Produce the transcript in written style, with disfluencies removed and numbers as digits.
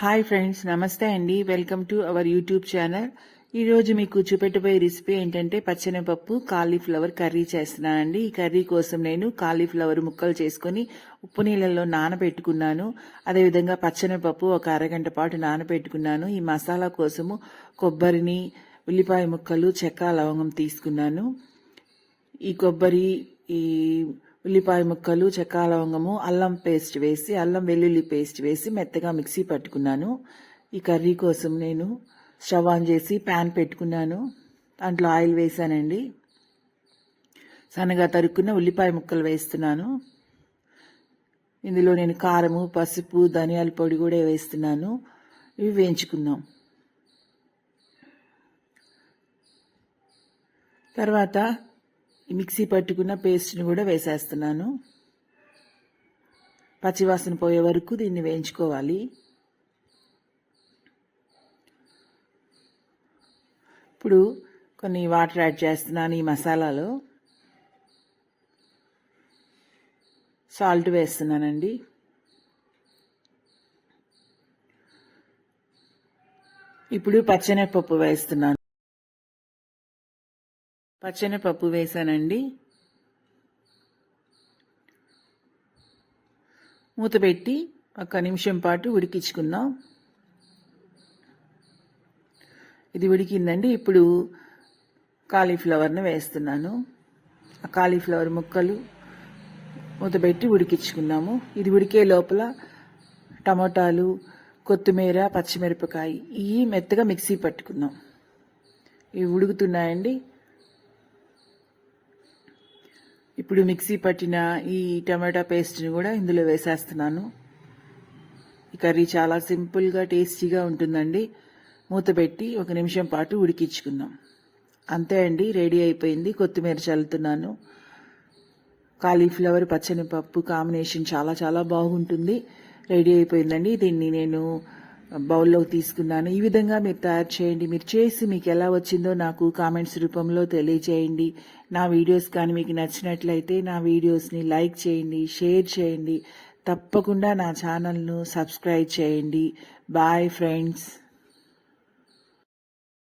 Hi friends, నమస్తే అండి. Welcome to our YouTube channel. ఈరోజు మీకు చూపెట్టబోయే రెసిపీ ఏంటంటే పచ్చెనపప్పు కాలీఫ్లవర్ కర్రీ చేస్తున్నానండి. ఈ కర్రీ కోసం నేను కాలీఫ్లవర్ ముక్కలు చేసుకొని ఉప్పు నీళ్ళల్లో నానబెట్టుకున్నాను. అదేవిధంగా పచ్చెనపప్పు ఒక అరగంట పాటు నానబెట్టుకున్నాను. ఈ మసాలా కోసము కొబ్బరిని, ఉల్లిపాయ ముక్కలు, చెక్క, లవంగం తీసుకున్నాను. ఈ కొబ్బరి, ఈ ఉల్లిపాయ ముక్కలు, చెక్క, లవంగము, అల్లం పేస్ట్ వేసి, అల్లం వెల్లుల్లి పేస్ట్ వేసి మెత్తగా మిక్సీ పట్టుకున్నాను. ఈ కర్రీ కోసం నేను స్టవ్ ఆన్ చేసి ప్యాన్ పెట్టుకున్నాను. దాంట్లో ఆయిల్ వేసానండి. సన్నగా తరుక్కున్న ఉల్లిపాయ ముక్కలు వేస్తున్నాను. ఇందులో నేను కారము, పసుపు, ధనియాల పొడి కూడా వేస్తున్నాను. ఇవి వేయించుకుందాం. తర్వాత మిక్సీ పట్టుకున్న పేస్ట్ని కూడా వేసేస్తున్నాను. పచ్చివాసన పోయే వరకు దీన్ని వేయించుకోవాలి. ఇప్పుడు కొన్ని వాటర్ యాడ్ చేస్తున్నాను. ఈ మసాలాలో సాల్ట్ వేస్తున్నానండి. ఇప్పుడు పచ్చెనపప్పు వేస్తున్నాను. పచ్చెనపప్పు వేసానండి. మూత పెట్టి ఒక నిమిషం పాటు ఉడికించుకుందాం. ఇది ఉడికిందండి. ఇప్పుడు కాలీఫ్లవర్ని వేస్తున్నాను. ఆ కాలీఫ్లవర్ ముక్కలు మూత పెట్టి ఉడికించుకుందాము. ఇది ఉడికే లోపల టమాటాలు, కొత్తిమీర, పచ్చిమిరపకాయ ఇవి మెత్తగా మిక్సీ పట్టుకుందాం. ఇవి ఉడుకుతున్నాయండి. ఇప్పుడు మిక్సీ పట్టిన ఈ టమాటా పేస్ట్ని కూడా ఇందులో వేసేస్తున్నాను. ఈ కర్రీ చాలా సింపుల్గా టేస్టీగా ఉంటుందండి. మూత పెట్టి ఒక నిమిషం పాటు ఉడికించుకుందాం. అంతే అండి, రెడీ అయిపోయింది. కొత్తిమీర చల్లుతున్నాను. కాలీఫ్లవర్ పచ్చనిపప్పు కాంబినేషన్ చాలా చాలా బాగుంటుంది. రెడీ అయిపోయిందండి. దీన్ని నేను బౌల్లోకి తీసుకున్నాను. ఈ విధంగా మీరు తయారు చేయండి. మీరు చేసి మీకు ఎలా వచ్చిందో నాకు కామెంట్స్ రూపంలో తెలియజేయండి. నా వీడియోస్ కానీ మీకు నచ్చినట్లయితే నా వీడియోస్ని లైక్ చేయండి, షేర్ చేయండి. తప్పకుండా నా ఛానల్ను సబ్స్క్రైబ్ చేయండి. Bye friends.